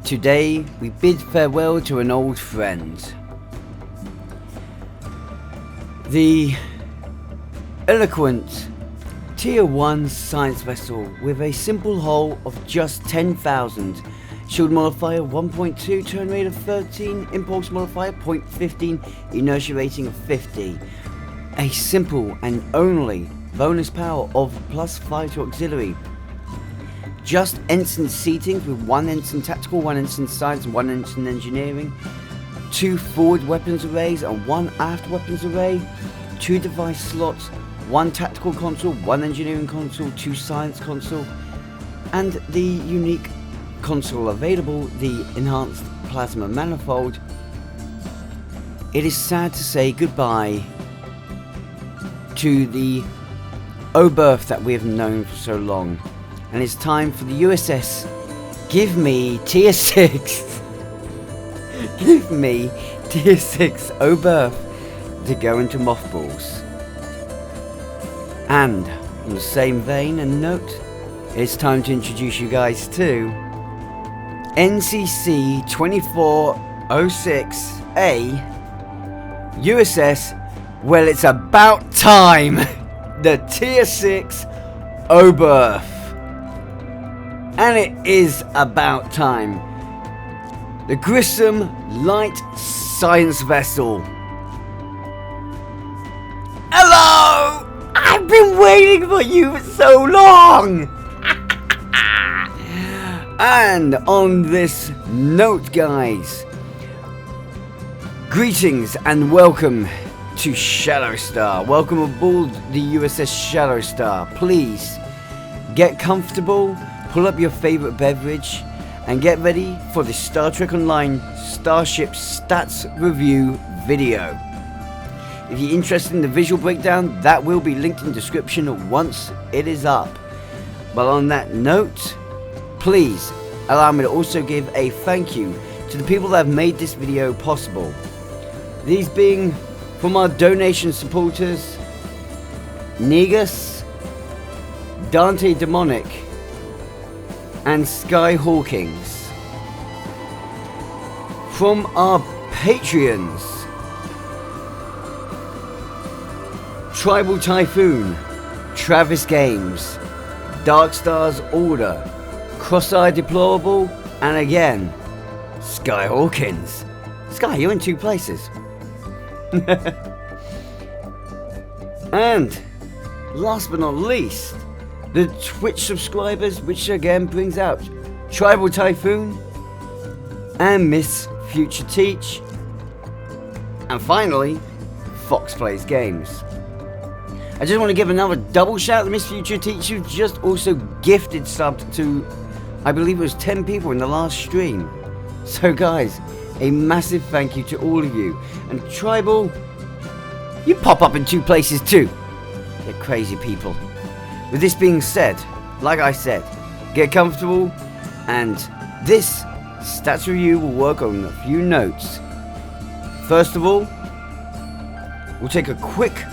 Today we bid farewell to an old friend. The eloquent Tier 1 science vessel with a simple hull of just 10,000, shield modifier 1.2, turn rate of 13, impulse modifier 0.15, inertia rating of 50. A simple and only bonus power of +5 to auxiliary. Just ensign seatings with 1 ensign tactical, 1 ensign science, and 1 ensign engineering. 2 forward weapons arrays and 1 aft weapons array. 2 device slots, 1 tactical console, 1 engineering console, 2 science console, and the unique console available, the enhanced plasma manifold. It is sad to say goodbye to the Oberth that we have known for so long, and it's time for the USS Give Me Tier 6 Give Me Tier 6 Oberth to go into mothballs. And in the same vein and note, it's time to introduce you guys to NCC 2406A USS. Well, it's about time. The Tier 6 Oberth. And it is about time. The Grissom Light Science Vessel. Hello! I've been waiting for you for so long! And on this note, guys, greetings and welcome to Shadowstar. Welcome aboard the USS Shadowstar. Please get comfortable, pull up your favorite beverage, and get ready for the Star Trek Online Starship Stats Review video. If you're interested in the visual breakdown, that will be linked in the description once it is up. But on that note, please allow me to also give a thank you to the people that have made this video possible. These being from our donation supporters, Negus, Dante Demonic, and Skyhawkings. From our Patreons, Tribal Typhoon, TravisGames, Darkstars Order, Cross-Eye Deplorable, and again, Skyhawkings. Sky, you're in 2 places. And last but not least, the Twitch subscribers, which again brings out Tribal Typhoon and Miss Future Teach, and finally Fox Plays Games. I just want to give another double shout to Miss Future Teach, who just also gifted subbed to, I believe it was 10 people in the last stream. So guys, a massive thank you to all of you. And Tribal, you pop up in 2 places too. They're crazy people. With this being said, like I said, get comfortable, and this stats review will work on a few notes. First of all, we'll take a quick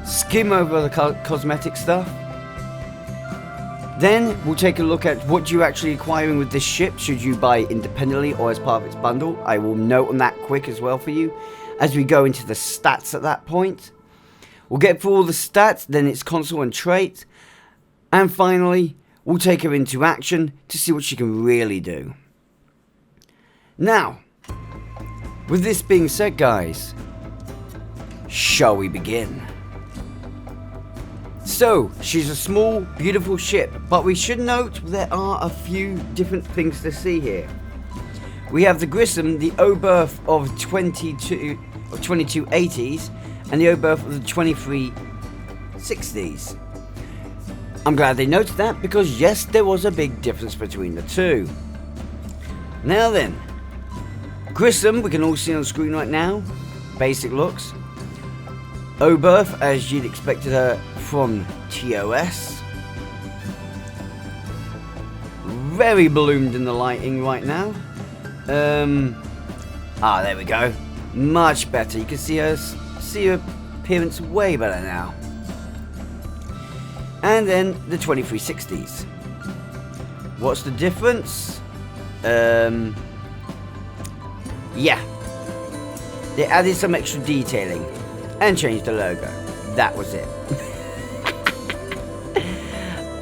skim over the cosmetic stuff. Then we'll take a look at what you're actually acquiring with this ship, should you buy independently or as part of its bundle. I will note on that quick as well for you as we go into the stats at that point. We'll get through all the stats, then its console and trait, and finally we'll take her into action to see what she can really do. Now, with this being said, guys, shall we begin? So, she's a small, beautiful ship, but we should note there are a few different things to see here. We have the Grissom, the Oberth of 2280s, and the Oberth of the 2360s. I'm glad they noted that, because yes, there was a big difference between the two. Now then, Grissom, we can all see on the screen right now, basic looks. Oberth, as you'd expected her from TOS. Very ballooned in the lighting right now. There we go. Much better. You can see her appearance way better now. And then the 2360s. What's the difference? Yeah. They added some extra detailing and changed the logo. That was it.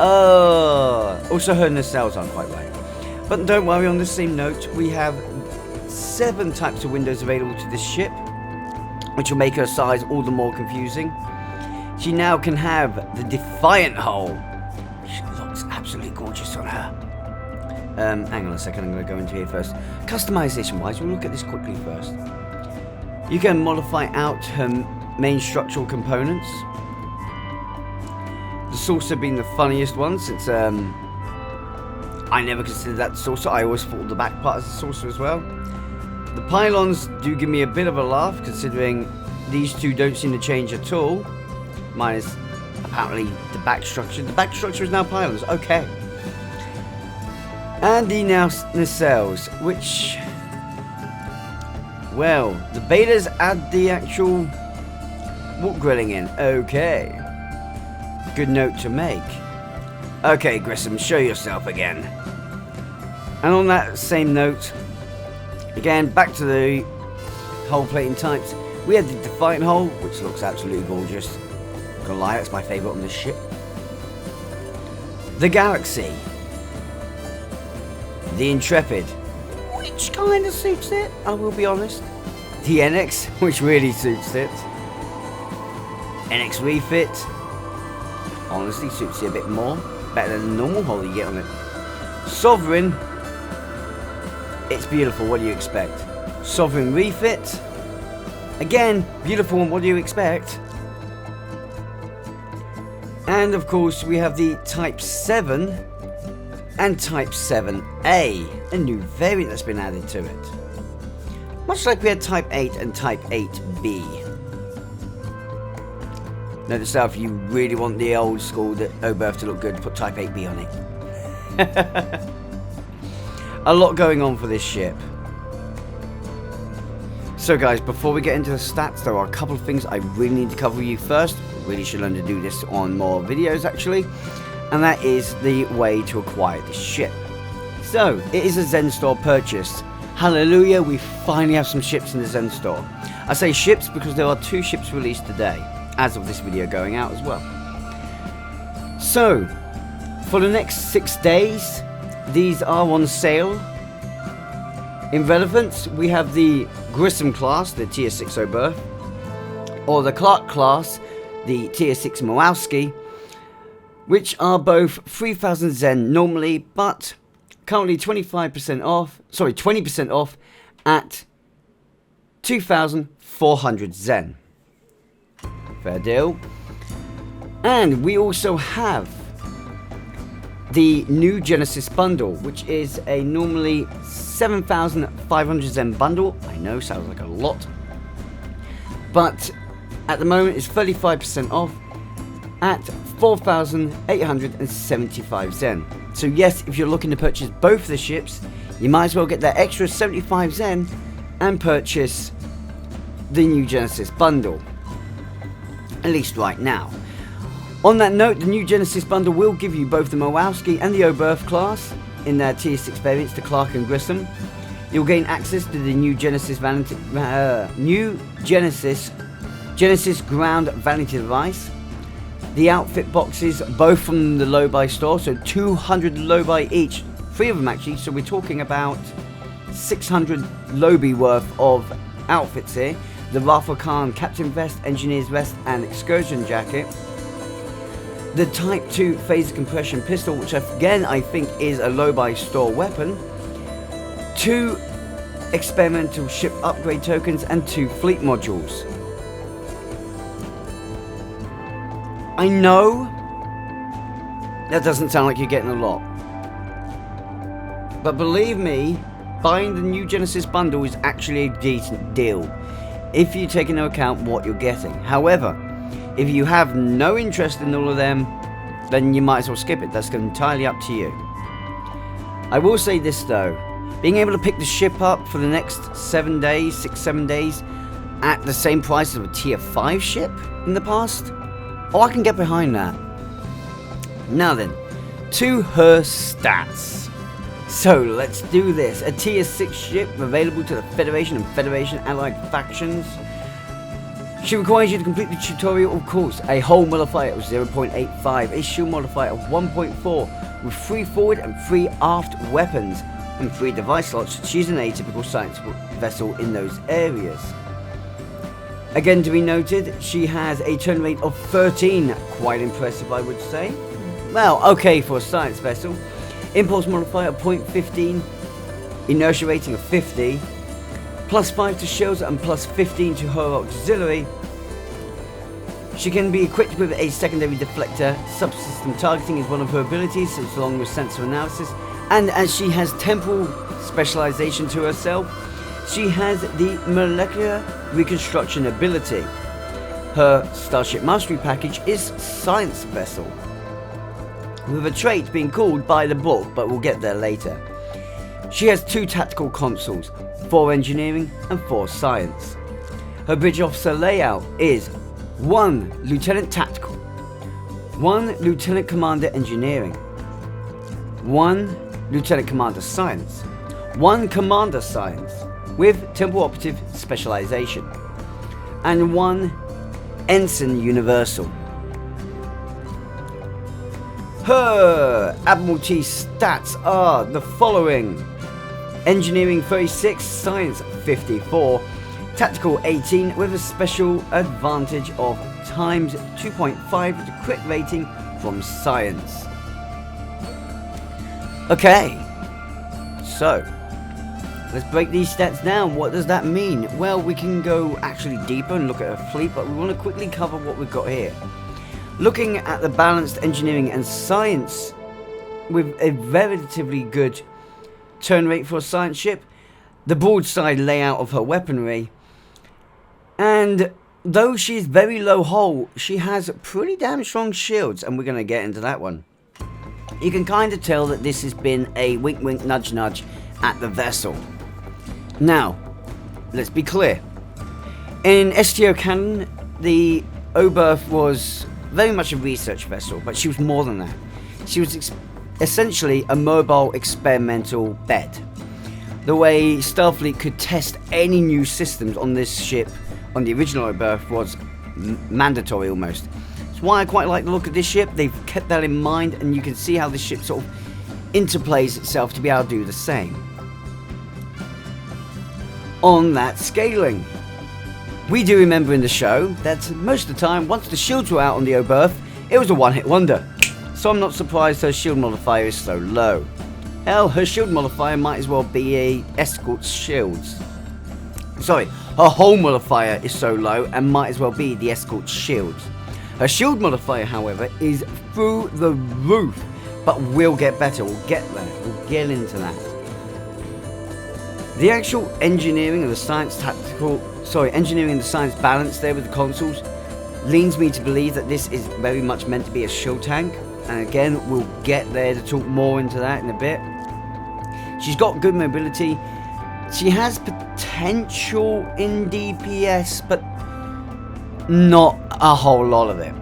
Also her nacelles aren't quite right. But don't worry, on the same note, we have 7 types of windows available to this ship, which will make her size all the more confusing. She now can have the Defiant hull. She looks absolutely gorgeous on her. Hang on a second, I'm going to go into here first. Customization wise, we'll look at this quickly first. You can modify out her main structural components. The saucer being the funniest one, since I never considered that the saucer. I always thought the back part is the saucer as well. The pylons do give me a bit of a laugh, considering these two don't seem to change at all. Minus, apparently, the back structure. The back structure is now pylons. Okay. And the nacelles, which... Well, the betas add the actual wood grilling in. Okay. Good note to make. Okay, Grissom, show yourself again. And on that same note, again, back to the hull plating types. We have the Defiant hull, which looks absolutely gorgeous. Not gonna lie, that's my favourite on this ship. The Galaxy. The Intrepid, which kind of suits it, I will be honest. The NX, which really suits it. NX Refit, honestly suits it a bit more. Better than the normal hull you get on it. Sovereign, it's beautiful, what do you expect? Sovereign Refit, again, beautiful one, what do you expect? And of course we have the Type 7 and Type 7A, a new variant that's been added to it. Much like we had Type 8 and Type 8B. Note to self, if you really want the old school Oberth to look good, put Type 8B on it. A lot going on for this ship. So guys, before we get into the stats, there are a couple of things I really need to cover with you first. Really should learn to do this on more videos actually. And that is the way to acquire this ship. So, it is a Zen Store Purchase. Hallelujah, we finally have some ships in the Zen Store. I say ships because there are 2 ships released today, as of this video going out as well. So, for the next 6 days, these are on sale. In relevance, we have the Grissom class, the tier 6 Oberth, or the Clark class, the tier 6 Mowowski, which are both 3,000 Zen normally, but currently 20% off at 2,400 Zen. Fair deal. And we also have the new Genesis bundle, which is a normally 7,500 Zen bundle. I know, sounds like a lot. But at the moment it's 35% off at 4,875 Zen. So yes, if you're looking to purchase both the ships, you might as well get that extra 75 Zen and purchase the new Genesis bundle. At least right now. On that note, the new Genesis bundle will give you both the Mowowski and the Oberth class in their tier 6 variants, the Clark and Grissom. You'll gain access to the new Genesis ground vanity device. The outfit boxes, both from the low buy store, so 200 low buy each, 3 of them actually, so we're talking about 600 low buy worth of outfits here. The Rafa Khan Captain Vest, Engineer's Vest and Excursion Jacket. The Type 2 Phaser Compression Pistol, which again I think is a low buy store weapon. 2 experimental ship upgrade tokens and 2 fleet modules. I know that doesn't sound like you're getting a lot, but believe me, buying the new Genesis bundle is actually a decent deal if you take into account what you're getting. However, if you have no interest in all of them, then you might as well skip it. That's entirely up to you. I will say this though, being able to pick the ship up for the next 7 days, 6-7 days at the same price as a tier 5 ship in the past, oh, I can get behind that. Now then, to her stats. So let's do this. A tier 6 ship available to the Federation and Federation allied factions. She requires you to complete the tutorial, of course. A hull modifier of 0.85, a shield modifier of 1.4 with 3 forward and 3 aft weapons and 3 device slots. She's an atypical science vessel in those areas. Again, to be noted, she has a turn rate of 13, quite impressive I would say. Well, okay for a science vessel. Impulse modifier of 0.15, inertia rating of 50, plus 5 to shields and plus 15 to her auxiliary. She can be equipped with a secondary deflector. Subsystem targeting is one of her abilities, along with sensor analysis. And as she has temporal specialization to herself, she has the molecular reconstruction ability. Her Starship Mastery package is Science Vessel, with a trait being called by the book, but we'll get there later. She has 2 tactical consoles, 4 engineering and 4 science. Her bridge officer layout is 1 Lieutenant Tactical, 1 Lieutenant Commander Engineering, 1 Lieutenant Commander Science, 1 Commander Science with Temporal Operative Specialization, and 1 Ensign Universal. Her Admiralty stats are the following: Engineering 36, Science 54, Tactical 18 with a special advantage of times 2.5 with a crit rating from Science. Okay, so let's break these stats down. What does that mean? Well, we can go actually deeper and look at her fleet, but we want to quickly cover what we've got here. Looking at the balanced engineering and science with a relatively good turn rate for a science ship, the broadside layout of her weaponry, and though she's very low hull, she has pretty damn strong shields, and we're going to get into that one. You can kind of tell that this has been a wink wink nudge nudge at the vessel. Now, let's be clear. In STO canon, the Oberth was very much a research vessel, but she was more than that. She was essentially a mobile experimental bed. The way Starfleet could test any new systems on this ship, on the original Oberth, was mandatory almost. That's why I quite like the look of this ship. They've kept that in mind, and you can see how this ship sort of interplays itself to be able to do the same. On that scaling, we do remember in the show that most of the time, once the shields were out on the Oberth, it was a one-hit wonder. So I'm not surprised her shield modifier is so low. Hell, her shield modifier might as well be a escort's shields. Sorry, her hull modifier is so low and might as well be the escort's shields. Her shield modifier, however, is through the roof, but we'll get better. We'll get there. We'll get into that. The actual engineering and the science engineering and the science balance there with the consoles leads me to believe that this is very much meant to be a shield tank. And again, we'll get there to talk more into that in a bit. She's got good mobility. She has potential in DPS, but not a whole lot of it.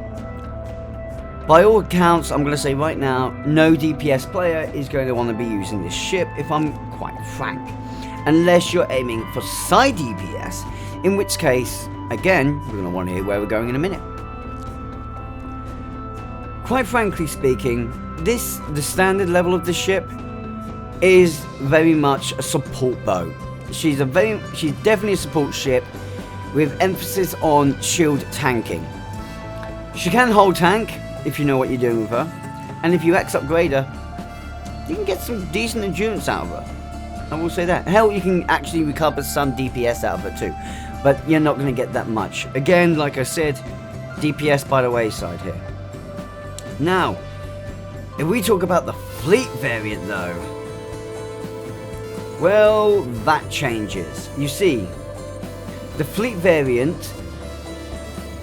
By all accounts, I'm going to say right now, no DPS player is going to want to be using this ship, if I'm quite frank. Unless you're aiming for side DPS, in which case, again, we're going to want to hear where we're going in a minute. Quite frankly speaking, the standard level of the ship is very much a support boat. She's definitely a support ship with emphasis on shield tanking. She can hold tank if you know what you're doing with her, and if you X upgrade her, you can get some decent endurance out of her. I will say that. Hell, you can actually recover some DPS out of it too, but you're not going to get that much. Again, like I said, DPS by the wayside here. Now, if we talk about the fleet variant though, well, that changes. You see, the fleet variant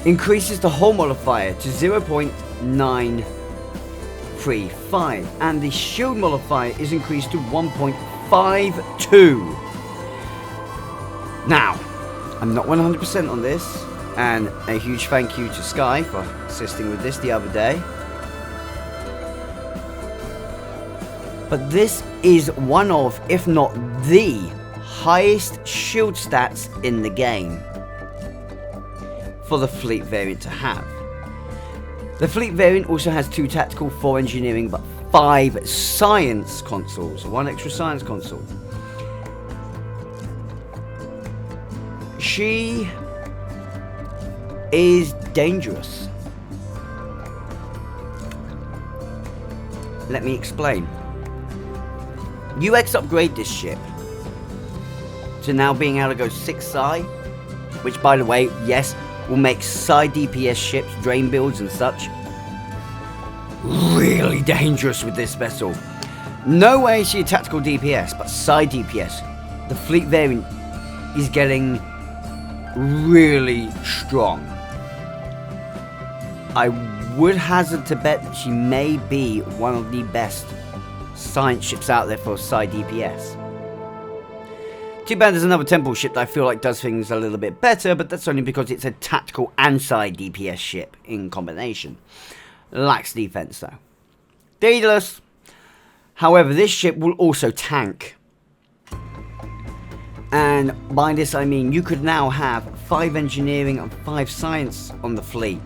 increases the hull modifier to 0.935, and the shield modifier is increased to 1.52. Now, I'm not 100% on this, and a huge thank you to Sky for assisting with this the other day. But this is one of, if not the highest shield stats in the game for the fleet variant to have. The fleet variant also has 2 tactical, 4 engineering, but 5 science consoles, 1 extra science console. She is dangerous. Let me explain. UX upgrade this ship to now being able to go 6 psi, which by the way, yes, will make psi DPS ships, drain builds and such really dangerous with this vessel. No way is she a tactical DPS, but psi DPS. The fleet variant is getting really strong. I would hazard to bet that she may be one of the best science ships out there for psi DPS. Too bad there's another temple ship that I feel like does things a little bit better, but that's only because it's a tactical and psi DPS ship in combination. Lacks defense though. Daedalus. However, this ship will also tank. And by this I mean you could now have 5 engineering and 5 science on the fleet,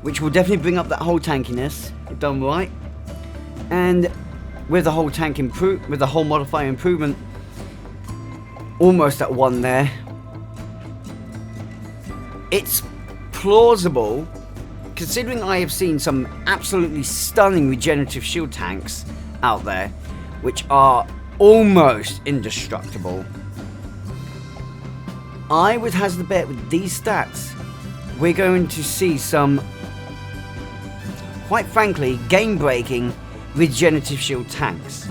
which will definitely bring up that whole tankiness if done right. And with the whole tank with the whole modifier improvement, almost at 1 there. It's plausible, considering I have seen some absolutely stunning regenerative shield tanks out there, which are almost indestructible. I would hazard a bet with these stats, we're going to see some, quite frankly, game-breaking regenerative shield tanks.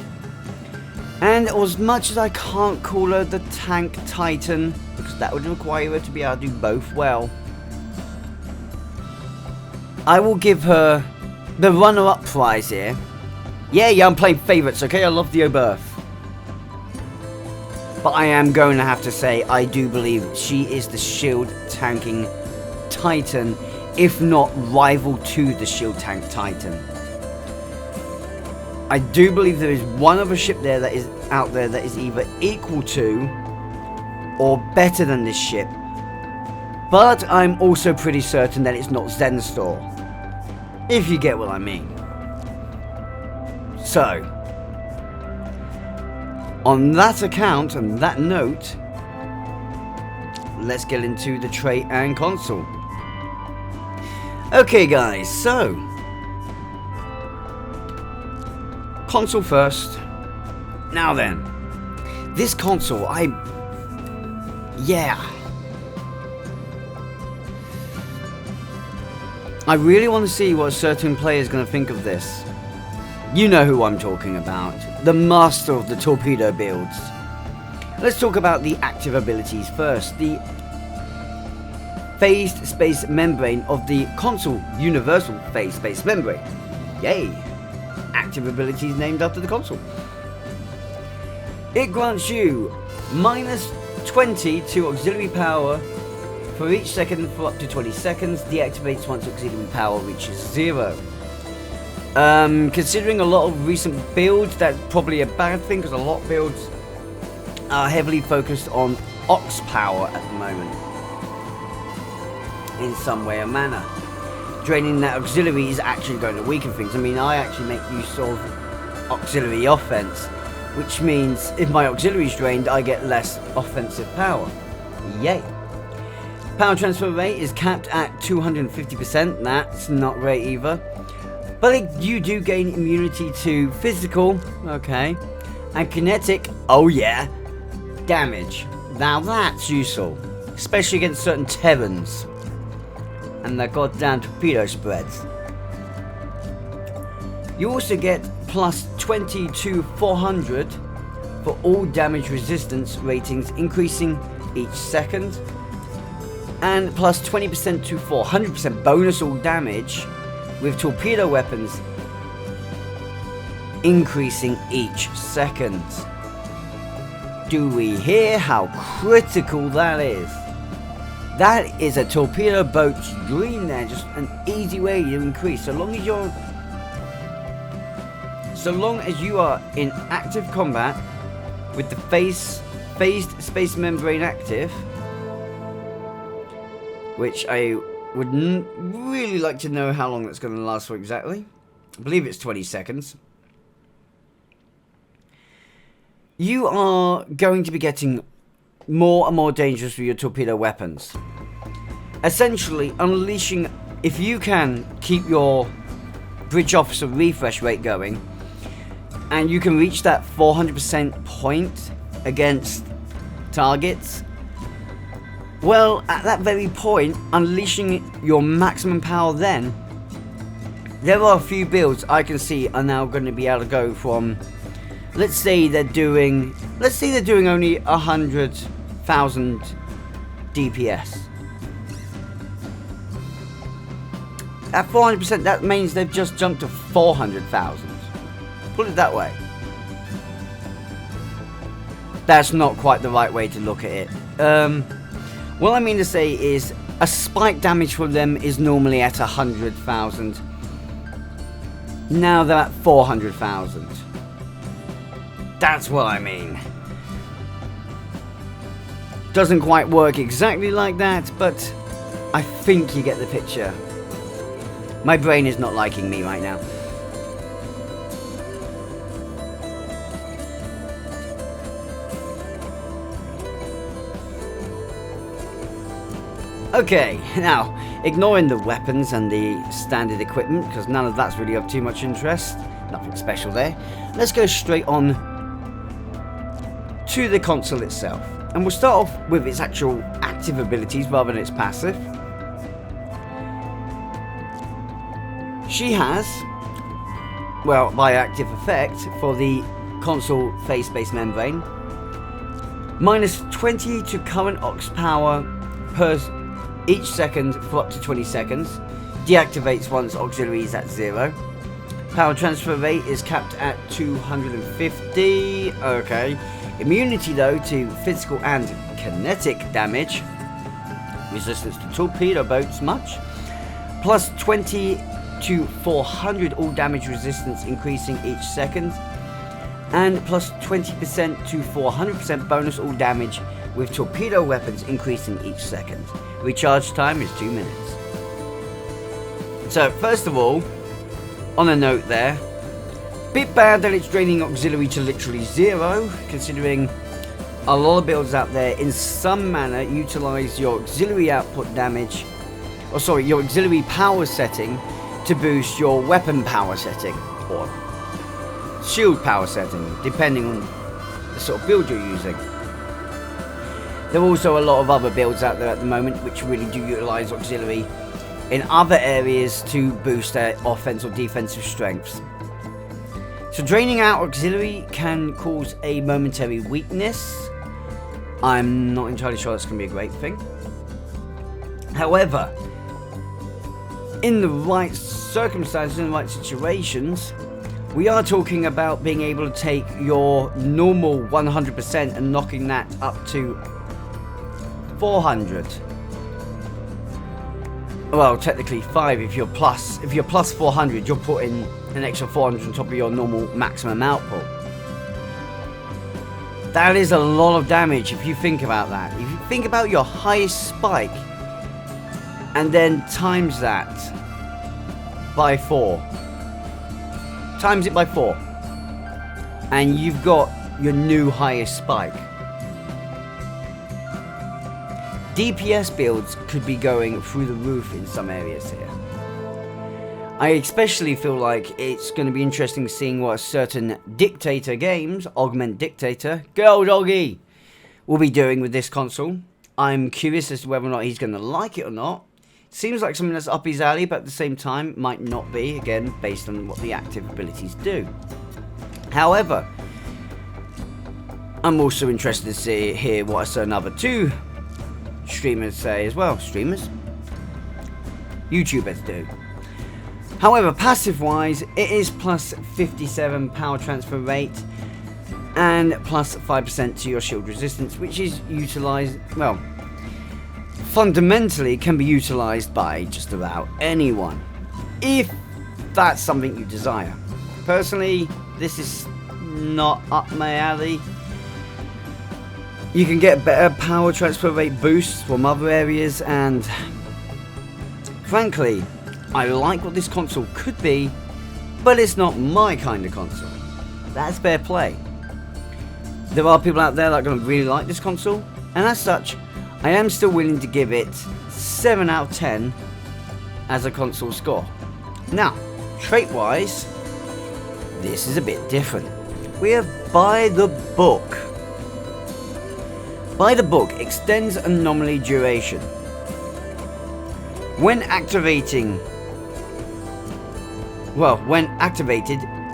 And as much as I can't call her the tank titan, because that would require her to be able to do both well, I will give her the runner-up prize here. Yeah, I'm playing favourites, okay? I love the Oberth. But I am going to have to say, I do believe she is the shield tanking titan, if not rival to the shield tank titan. I do believe there is one other ship there that is out there that is either equal to or better than this ship. But I'm also pretty certain that it's not Zen Store, if you get what I mean. So, on that account and that note, let's get into the trait and console. Okay guys, so console first. Now then, this console, I really want to see what a certain player is going to think of this. You know who I'm talking about. The master of the torpedo builds. Let's talk about the active abilities first. The phased space membrane of the console. Universal phased space membrane. Yay. Active abilities named after the console. It grants you -20 to auxiliary power for each second for up to 20 seconds. Deactivates once auxiliary power reaches 0. Considering a lot of recent builds, that's probably a bad thing, because a lot of builds are heavily focused on aux power at the moment, in some way or manner. Draining that auxiliary is actually going to weaken things. I mean, I actually make use of auxiliary offense, which means if my auxiliary is drained, I get less offensive power. Yay. Power transfer rate is capped at 250%. That's not great either. But you do gain immunity to physical, okay, and kinetic, oh yeah, damage. Now that's useful, especially against certain Terrans and their goddamn torpedo spreads. You also get +20 to 400 for all damage resistance ratings increasing each second, and +20% to 400% bonus all damage with torpedo weapons increasing each second. Do we hear how critical that is? That is a torpedo boat's dream there, just an easy way to increase. So long as you're So long as you are in active combat with the phased space membrane active, which I would really like to know how long that's going to last for exactly. I believe it's 20 seconds. You are going to be getting more and more dangerous with your torpedo weapons. Essentially, unleashing, if you can keep your bridge officer refresh rate going, and you can reach that 400% point against targets, well, at that very point, unleashing your maximum power then, there are a few builds I can see are now going to be able to go from, let's say they're doing only 100,000 DPS. At 400%, that means they've just jumped to 400,000. Put it that way. That's not quite the right way to look at it. What I mean to say is, a spike damage from them is normally at 100,000. Now they're at 400,000. That's what I mean. Doesn't quite work exactly like that, but I think you get the picture. My brain is not liking me right now. Okay, now, ignoring the weapons and the standard equipment, because none of that's really of too much interest, nothing special there, let's go straight on to the console itself. And we'll start off with its actual active abilities rather than its passive. She has, well, by active effect, for the console phase space membrane, -20 to current aux power per each second for up to 20 seconds. Deactivates once auxiliary is at 0. Power transfer rate is capped at 250. Okay. Immunity though to physical and kinetic damage. Resistance to torpedo boats much. Plus 20 to 400 all damage resistance increasing each second. And plus 20% to 400% bonus all damage with torpedo weapons increasing each second. Recharge time is 2 minutes. So first of all, on a note there, bit bad that it's draining auxiliary to literally 0, considering a lot of builds out there in some manner utilize your auxiliary output damage, or sorry, your auxiliary power setting to boost your weapon power setting, or shield power setting, depending on the sort of build you're using. There are also a lot of other builds out there at the moment which really do utilize auxiliary in other areas to boost their offense or defensive strengths. So draining out auxiliary can cause a momentary weakness. I'm not entirely sure that's going to be a great thing. However, in the right circumstances, in the right situations, we are talking about being able to take your normal 100% and knocking that up to 400. Well, technically 5 if you're plus 400, you're putting an extra 400 on top of your normal maximum output. That is a lot of damage if you think about that. If you think about your highest spike and then times that by 4. Times it by 4. And you've got your new highest spike. DPS builds could be going through the roof in some areas here. I especially feel like it's going to be interesting seeing what certain Dictator games, Augment Dictator, Girl Doggy, will be doing with this console. I'm curious as to whether or not he's going to like it or not. Seems like something that's up his alley, but at the same time might not be, again, based on what the active abilities do. However, I'm also interested to hear what certain other two streamers say as well. Streamers? YouTubers do. However, passive wise, it is plus 57 power transfer rate and plus 5% to your shield resistance, which is utilized, well, fundamentally can be utilized by just about anyone, if that's something you desire. Personally, This is not up my alley. You can get better power transfer rate boosts from other areas, and frankly, I like what this console could be, but it's not my kind of console. That's fair play. There are people out there that are going to really like this console, and as such, I am still willing to give it 7 out of 10 as a console score. Now, trait-wise, this is a bit different. We have By the Book. By the Book extends anomaly duration. When activated,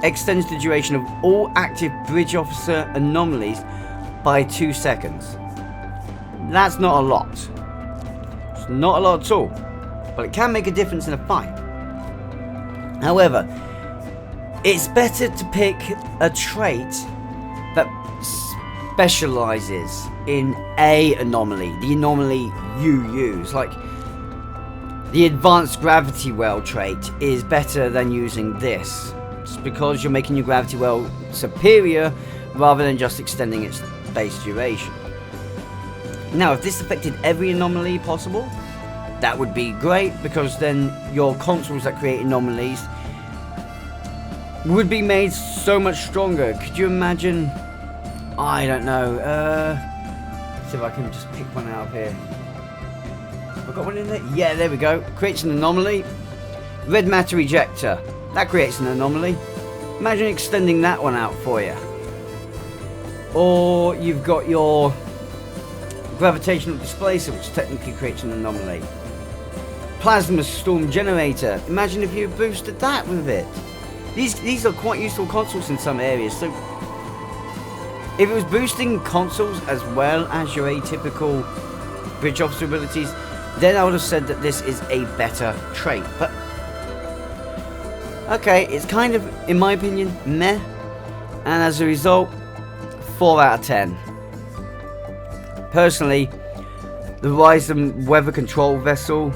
extends the duration of all active bridge officer anomalies by 2 seconds. That's not a lot. It's not a lot at all, but it can make a difference in a fight. However, it's better to pick a trait that specializes in a anomaly, the anomaly you use. Like, the advanced gravity well trait is better than using this. It's because you're making your gravity well superior rather than just extending its base duration. Now, if this affected every anomaly possible, that would be great, because then your consoles that create anomalies would be made so much stronger. Could you imagine? I don't know. See if I can just pick one out of here. I've got one in there. Yeah, there we go. Creates an anomaly. Red matter ejector. That creates an anomaly. Imagine extending that one out for you. Or you've got your gravitational displacer, which technically creates an anomaly. Plasma storm generator. Imagine if you boosted that with it. These are quite useful consoles in some areas. So if it was boosting consoles as well as your atypical bridge officer abilities, then I would have said that this is a better trait. But okay, it's kind of, in my opinion, meh. And as a result, 4 out of 10. Personally, the Grissom weather control vessel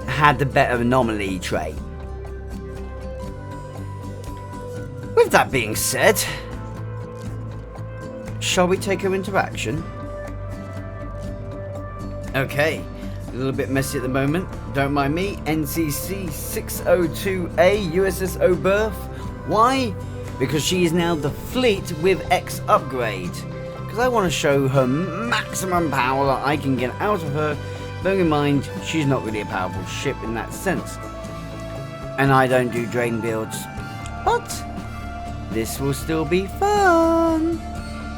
had the better anomaly trait. With that being said, shall we take her into action? Okay, a little bit messy at the moment, don't mind me. NCC 602A USS Oberth. Why? Because she is now the fleet with X upgrade. Because I want to show her maximum power that I can get out of her. Bearing in mind, she's not really a powerful ship in that sense. And I don't do drain builds. But this will still be fun.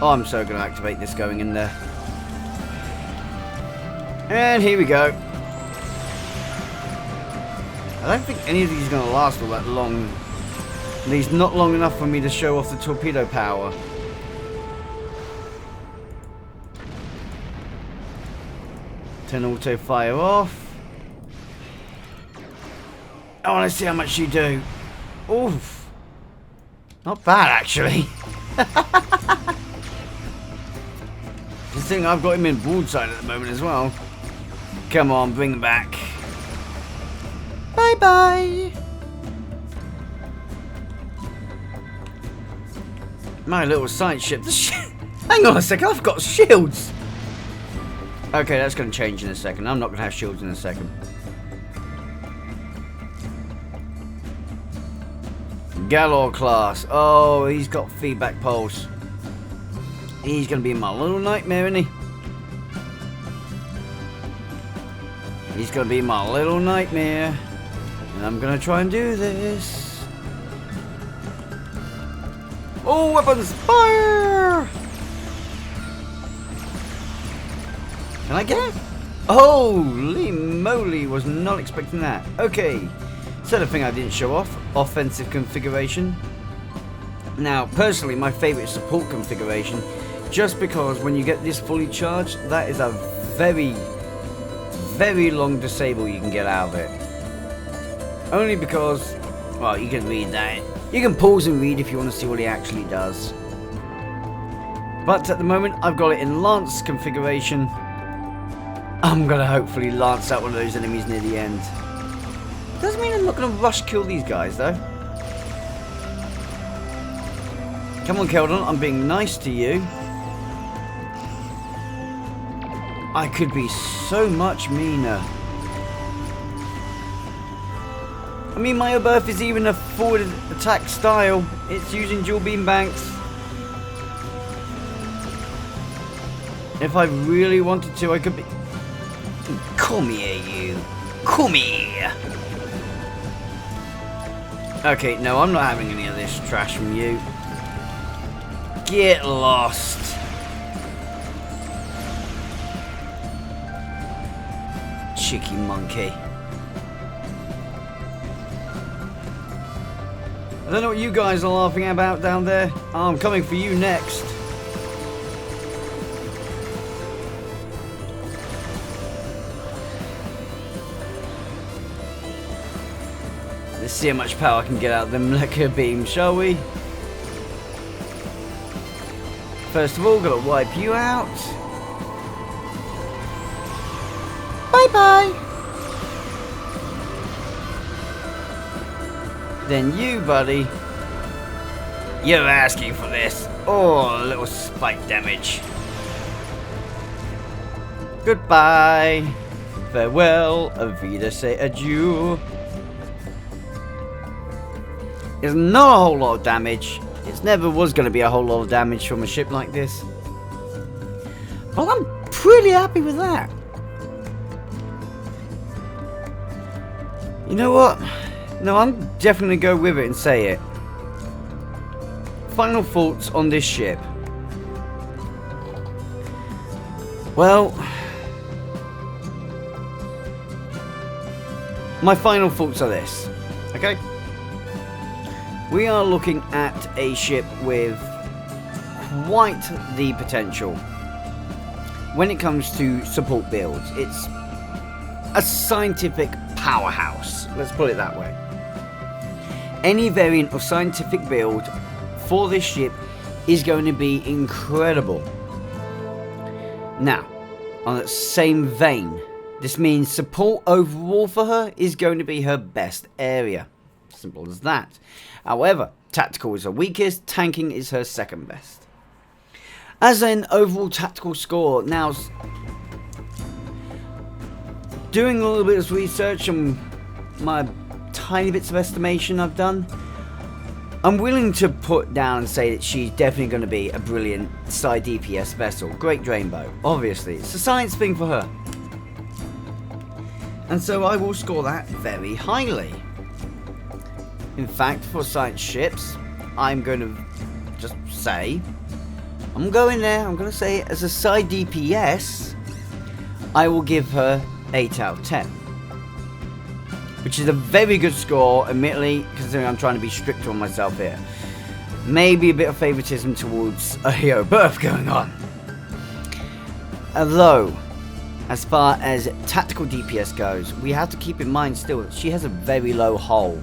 Oh, I'm so going to activate this going in there. And here we go. I don't think any of these are going to last all that long. At least not long enough for me to show off the torpedo power. Turn auto fire off. I want to see how much you do. Oof. Not bad, actually. The thing, I've got him in broadside at the moment as well. Come on, bring them back. Bye-bye. My little side ship. Hang on a second, I've got shields. Okay, that's going to change in a second. I'm not going to have shields in a second. Galore class. Oh, he's got feedback pulse. He's going to be my little nightmare, isn't he? He's going to be my little nightmare. And I'm going to try and do this. Oh, weapons! Fire! Can I get it? Holy moly, was not expecting that. Okay, so the thing I didn't show off, offensive configuration. Now, personally, my favorite support configuration, just because when you get this fully charged, that is a very, very long disable you can get out of it. Only because, well, you can read that. You can pause and read if you want to see what he actually does. But at the moment, I've got it in Lance configuration. I'm going to hopefully lance out one of those enemies near the end. Doesn't mean I'm not going to rush kill these guys, though. Come on, Keldon, I'm being nice to you. I could be so much meaner. I mean, my Oberth is even a forward attack style. It's using dual beam banks. If I really wanted to, I could be... Come here, you. Come here. Okay, no, I'm not having any of this trash from you. Get lost. Cheeky monkey. I don't know what you guys are laughing about down there. I'm coming for you next. Let's see how much power I can get out of them Mecha beams, shall we? First of all, gotta wipe you out. Bye bye. Then you, buddy. You're asking for this. Oh, a little spike damage. Goodbye. Farewell. Avida say adieu. It's not a whole lot of damage. It never was going to be a whole lot of damage from a ship like this. But I'm pretty happy with that. You know what? No, I'm definitely going to go with it and say it. Final thoughts on this ship. Well, my final thoughts are this. Okay? We are looking at a ship with quite the potential when it comes to support builds. It's a scientific powerhouse, let's put it that way. Any variant of scientific build for this ship is going to be incredible. Now, on that same vein, this means support overall for her is going to be her best area. Simple as that. However, tactical is her weakest, tanking is her second best. As an overall tactical score, now doing a little bit of research and my tiny bits of estimation I've done, I'm willing to put down and say that she's definitely going to be a brilliant side DPS vessel. Great Drainbow, obviously. It's a science thing for her. And so I will score that very highly. In fact, for science ships, I'm going to just say, I'm going to say as a side DPS, I will give her 8 out of 10. Which is a very good score, admittedly, considering I'm trying to be stricter on myself here. Maybe a bit of favoritism towards a hero birth going on. Although, as far as tactical DPS goes, we have to keep in mind still that she has a very low hull.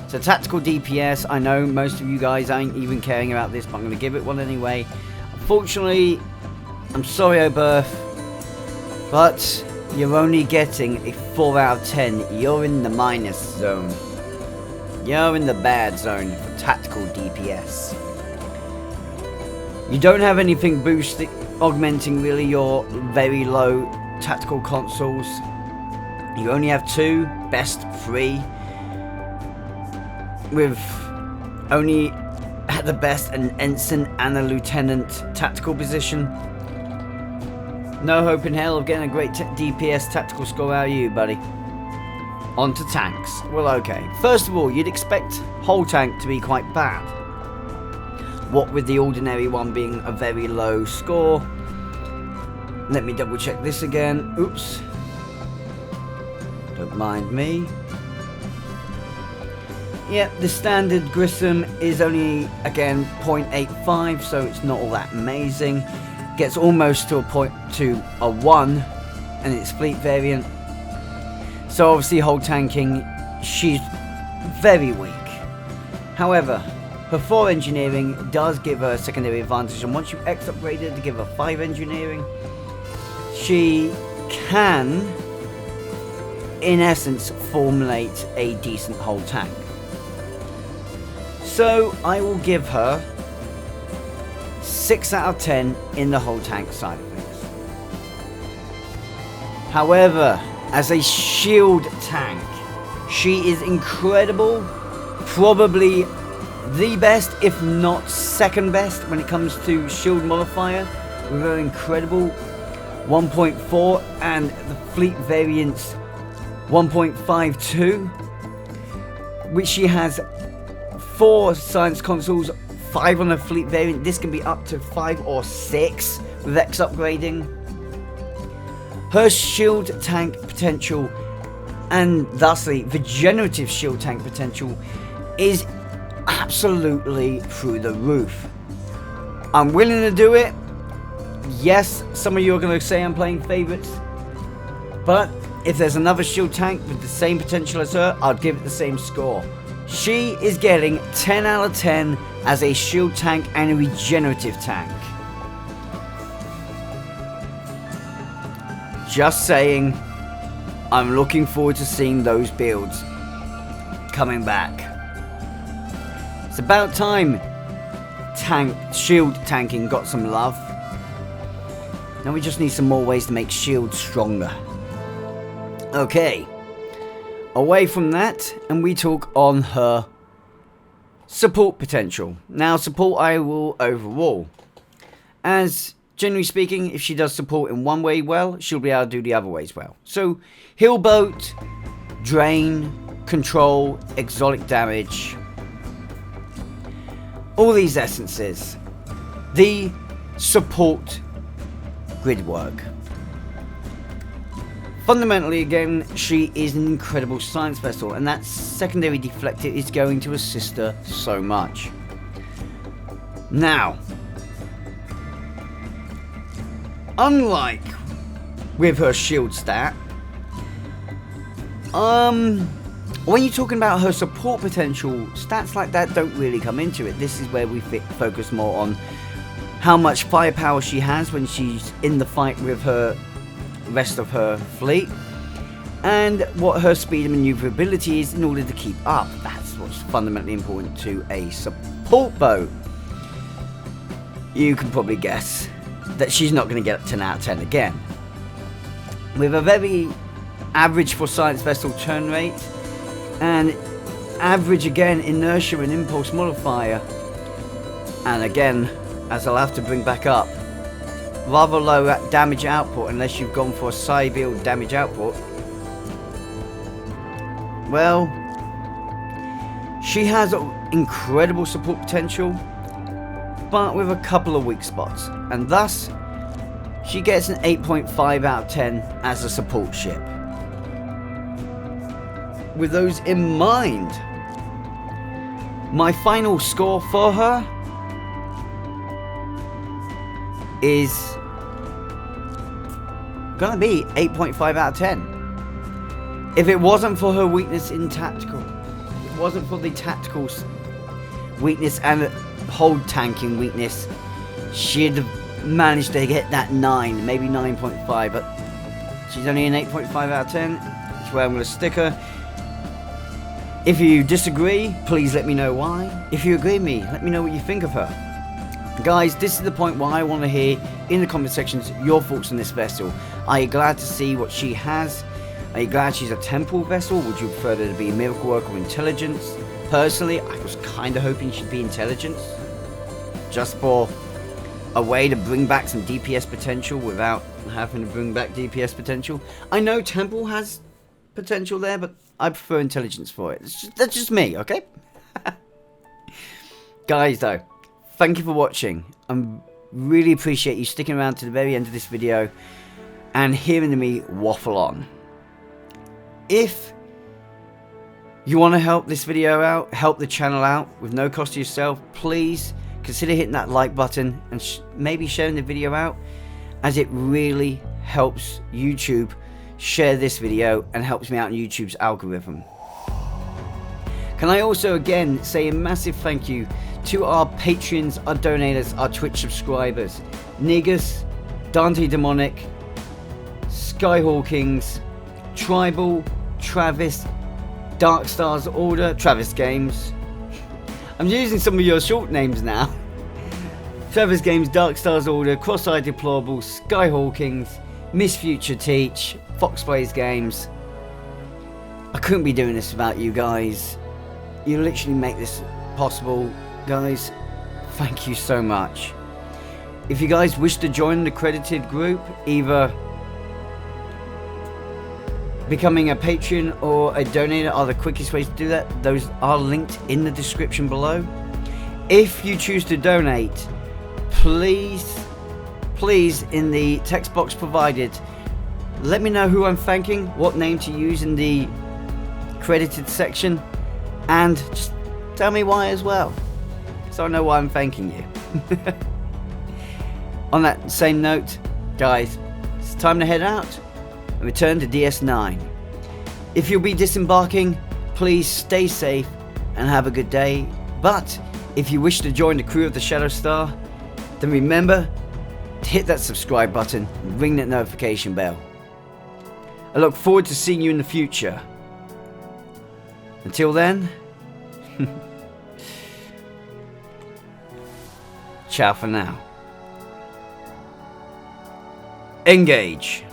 So tactical DPS, I know most of you guys ain't even caring about this, but I'm going to give it one anyway. Unfortunately, I'm sorry, Oberth, but you're only getting a 4 out of 10. You're in the minus zone. You're in the bad zone for tactical DPS. You don't have anything boosting, augmenting really your very low tactical consoles. You only have 2, best 3. With only at the best an ensign and a lieutenant tactical position. No hope in hell of getting a great DPS tactical score out of you, buddy. On to tanks. Well, okay. First of all, you'd expect whole tank to be quite bad. What with the ordinary one being a very low score. Let me double check this again. Oops. Don't mind me. Yeah, the standard Grissom is only, again, 0.85, so it's not all that amazing. Gets almost to a 1 and its fleet variant. So obviously whole tanking, she's very weak. However, her 4 engineering does give her a secondary advantage, and once you X upgraded to give her 5 engineering, she can, in essence, formulate a decent whole tank. So I will give her 6 out of 10 in the whole tank side of things. However, as a shield tank, she is incredible, probably the best, if not second best, when it comes to shield modifier, with her incredible 1.4 and the fleet variants 1.52, which she has 4 science consoles, 5 on her fleet variant. This can be up to 5 or 6 with X upgrading. Her shield tank potential, and thusly the generative shield tank potential, is absolutely through the roof. I'm willing to do it. Yes, some of you are going to say I'm playing favorites, but if there's another shield tank with the same potential as her, I'd give it the same score. She is getting 10 out of 10 as a shield tank and a regenerative tank. Just saying, I'm looking forward to seeing those builds coming back. It's about time shield tanking got some love. Now we just need some more ways to make shields stronger. Okay, away from that, and we talk on her support potential. Now, support I will overall, as generally speaking, if she does support in one way well, she'll be able to do the other ways well. So, heal boat, drain, control, exotic damage, all these essences. The support grid work. Fundamentally, again, she is an incredible science vessel, and that secondary deflector is going to assist her so much. Now, unlike with her shield stat, when you're talking about her support potential, stats like that don't really come into it. This is where we focus more on how much firepower she has when she's in the fight with her rest of her fleet, and what her speed and maneuverability is in order to keep up. That's what's fundamentally important to a support boat. You can probably guess that she's not going to get 10 out of 10 again. With a very average for science vessel turn rate, and average again inertia and impulse modifier, and again, as I'll have to bring back up, rather low damage output unless you've gone for a side build damage output. Well, she has incredible support potential, but with a couple of weak spots, and thus she gets an 8.5 out of 10 as a support ship. With those in mind, my final score for her is gonna be 8.5 out of 10. If it wasn't for her weakness in tactical, it wasn't for the tactical weakness and hold tanking weakness, she'd have managed to get that 9, maybe 9.5, but she's only an 8.5 out of 10. That's where I'm gonna stick her. If you disagree, please let me know why. If you agree with me, let me know what you think of her. Guys, this is the point where I want to hear in the comment sections your thoughts on this vessel. Are you glad to see what she has? Are you glad she's a temple vessel? Would you prefer her to be a miracle worker or intelligence? Personally, I was kind of hoping she'd be intelligence, just for a way to bring back some DPS potential without having to bring back DPS potential. I know temple has potential there, but I prefer intelligence for it. That's just me, okay? Guys, though, thank you for watching. I really appreciate you sticking around to the very end of this video and hearing me waffle on. If you want to help this video out, help the channel out with no cost to yourself, please consider hitting that like button and maybe sharing the video out, as it really helps YouTube share this video and helps me out in YouTube's algorithm. Can I also again say a massive thank you to our Patreons, our donators, our Twitch subscribers, Negus, Dante Demonic, Skyhawkings, Tribal, Travis, Dark Stars Order, TravisGames. I'm using some of your short names now. TravisGames, Garakstails Order, Cross-Eyed Deplorable, Skyhawkings, Miss Future Teach, Fox Plays Games. I couldn't be doing this without you guys. You literally make this possible, guys. Thank you so much. If you guys wish to join the credited group, either becoming a patron or a donator are the quickest ways to do that. Those are linked in the description below. If you choose to donate, please in the text box provided, let me know who I'm thanking, what name to use in the credited section, and just tell me why as well, so I know why I'm thanking you. On that same note, guys, it's time to head out and return to DS9. If you'll be disembarking, please stay safe and have a good day. But if you wish to join the crew of the Shadow Star, then remember to hit that subscribe button and ring that notification bell. I look forward to seeing you in the future. Until then, ciao for now. Engage.